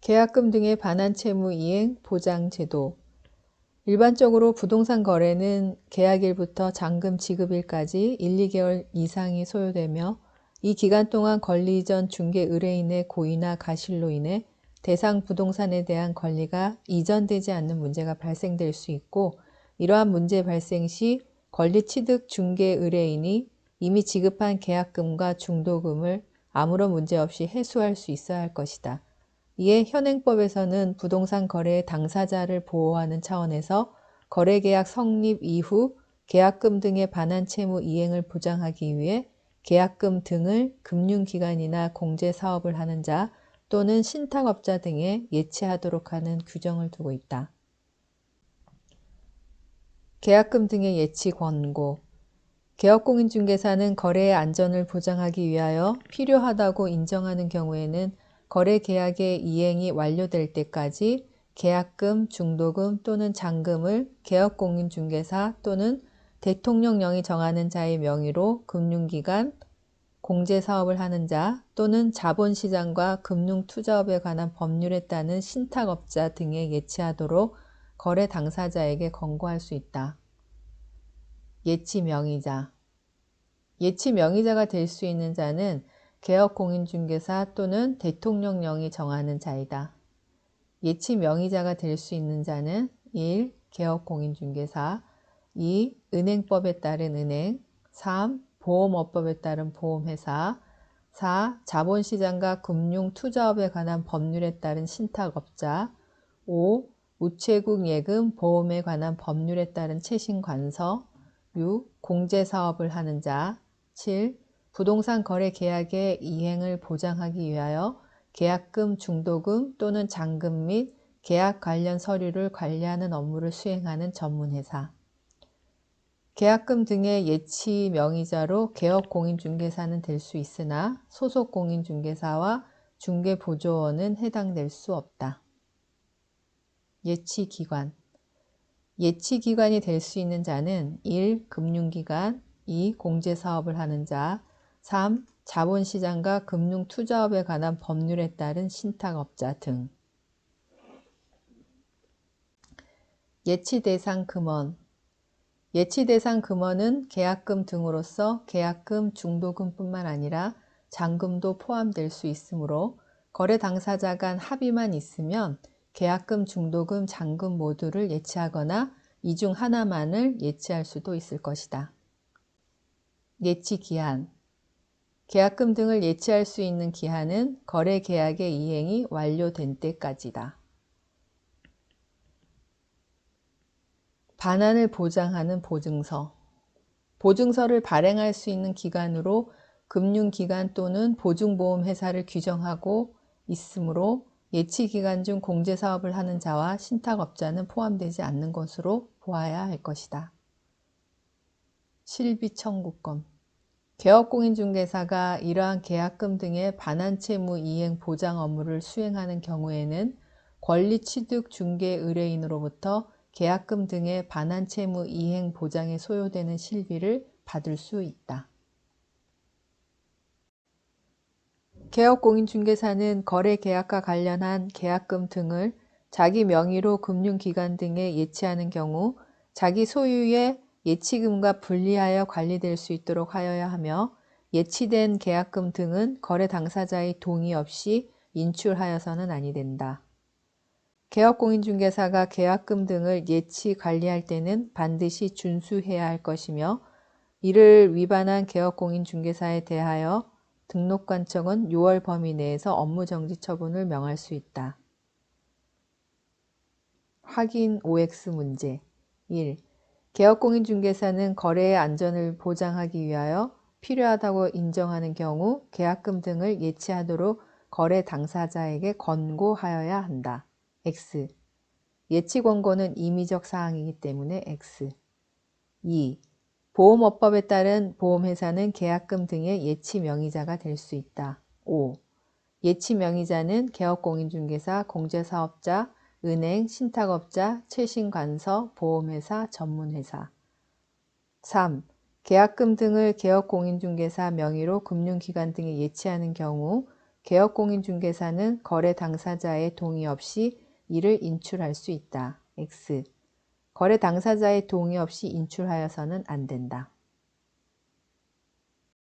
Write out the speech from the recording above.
계약금 등의 반환 채무 이행 보장 제도. 일반적으로 부동산 거래는 계약일부터 잔금 지급일까지 1, 2개월 이상이 소요되며 이 기간 동안 권리 이전 중개 의뢰인의 고의나 가실로 인해 대상 부동산에 대한 권리가 이전되지 않는 문제가 발생될 수 있고, 이러한 문제 발생 시 권리 취득 중개 의뢰인이 이미 지급한 계약금과 중도금을 아무런 문제 없이 회수할 수 있어야 할 것이다. 이에 현행법에서는 부동산 거래의 당사자를 보호하는 차원에서 거래계약 성립 이후 계약금 등의 반환 채무 이행을 보장하기 위해 계약금 등을 금융기관이나 공제사업을 하는 자 또는 신탁업자 등에 예치하도록 하는 규정을 두고 있다. 계약금 등의 예치 권고. 개업공인중개사는 거래의 안전을 보장하기 위하여 필요하다고 인정하는 경우에는 거래 계약의 이행이 완료될 때까지 계약금, 중도금 또는 잔금을 개업공인중개사 또는 대통령령이 정하는 자의 명의로 금융기관, 공제사업을 하는 자 또는 자본시장과 금융투자업에 관한 법률에 따른 신탁업자 등에 예치하도록 거래 당사자에게 권고할 수 있다. 예치 명의자. 예치 명의자가 될 수 있는 자는 개업공인중개사 또는 대통령령이 정하는 자이다. 예치 명의자가 될 수 있는 자는 1. 개업공인중개사 2. 은행법에 따른 은행 3. 보험업법에 따른 보험회사 4. 자본시장과 금융투자업에 관한 법률에 따른 신탁업자 5. 우체국 예금 보험에 관한 법률에 따른 채신관서 6. 공제사업을 하는 자 7. 부동산 거래 계약의 이행을 보장하기 위하여 계약금, 중도금 또는 잔금 및 계약 관련 서류를 관리하는 업무를 수행하는 전문회사. 계약금 등의 예치 명의자로 개업공인중개사는 될 수 있으나 소속공인중개사와 중개보조원은 해당될 수 없다. 예치기관. 예치기관이 될 수 있는 자는 1. 금융기관 2. 공제사업을 하는 자 3. 자본시장과 금융투자업에 관한 법률에 따른 신탁업자 등. 예치대상 금원. 예치대상 금원은 계약금 등으로서 계약금, 중도금뿐만 아니라 잔금도 포함될 수 있으므로 거래 당사자 간 합의만 있으면 계약금, 중도금, 잔금 모두를 예치하거나 이 중 하나만을 예치할 수도 있을 것이다. 예치기한. 계약금 등을 예치할 수 있는 기한은 거래 계약의 이행이 완료된 때까지다. 반환을 보장하는 보증서. 보증서를 발행할 수 있는 기관으로 금융기관 또는 보증보험회사를 규정하고 있으므로 예치기간 중 공제사업을 하는 자와 신탁업자는 포함되지 않는 것으로 보아야 할 것이다. 실비청구권. 개업공인중개사가 이러한 계약금 등의 반환채무 이행 보장 업무를 수행하는 경우에는 권리취득 중개 의뢰인으로부터 계약금 등의 반환채무 이행 보장에 소요되는 실비를 받을 수 있다. 개업공인중개사는 거래 계약과 관련한 계약금 등을 자기 명의로 금융기관 등에 예치하는 경우 자기 소유의 예치금과 분리하여 관리될 수 있도록 하여야 하며, 예치된 계약금 등은 거래 당사자의 동의 없이 인출하여서는 아니 된다. 개업공인중개사가 계약금 등을 예치 관리할 때는 반드시 준수해야 할 것이며, 이를 위반한 개업공인중개사에 대하여 등록관청은 6월 범위 내에서 업무정지 처분을 명할 수 있다. 확인 OX 문제. 1. 개업공인중개사는 거래의 안전을 보장하기 위하여 필요하다고 인정하는 경우 계약금 등을 예치하도록 거래 당사자에게 권고하여야 한다. X. 예치 권고는 임의적 사항이기 때문에 X. 2. 보험업법에 따른 보험회사는 계약금 등의 예치 명의자가 될 수 있다. 5. 예치 명의자는 개업공인중개사, 공제사업자, 은행, 신탁업자, 채신관서, 보험회사, 전문회사. 3. 계약금 등을 개업공인중개사 명의로 금융기관 등에 예치하는 경우 개업공인중개사는 거래 당사자의 동의 없이 이를 인출할 수 있다. X. 거래 당사자의 동의 없이 인출하여서는 안 된다.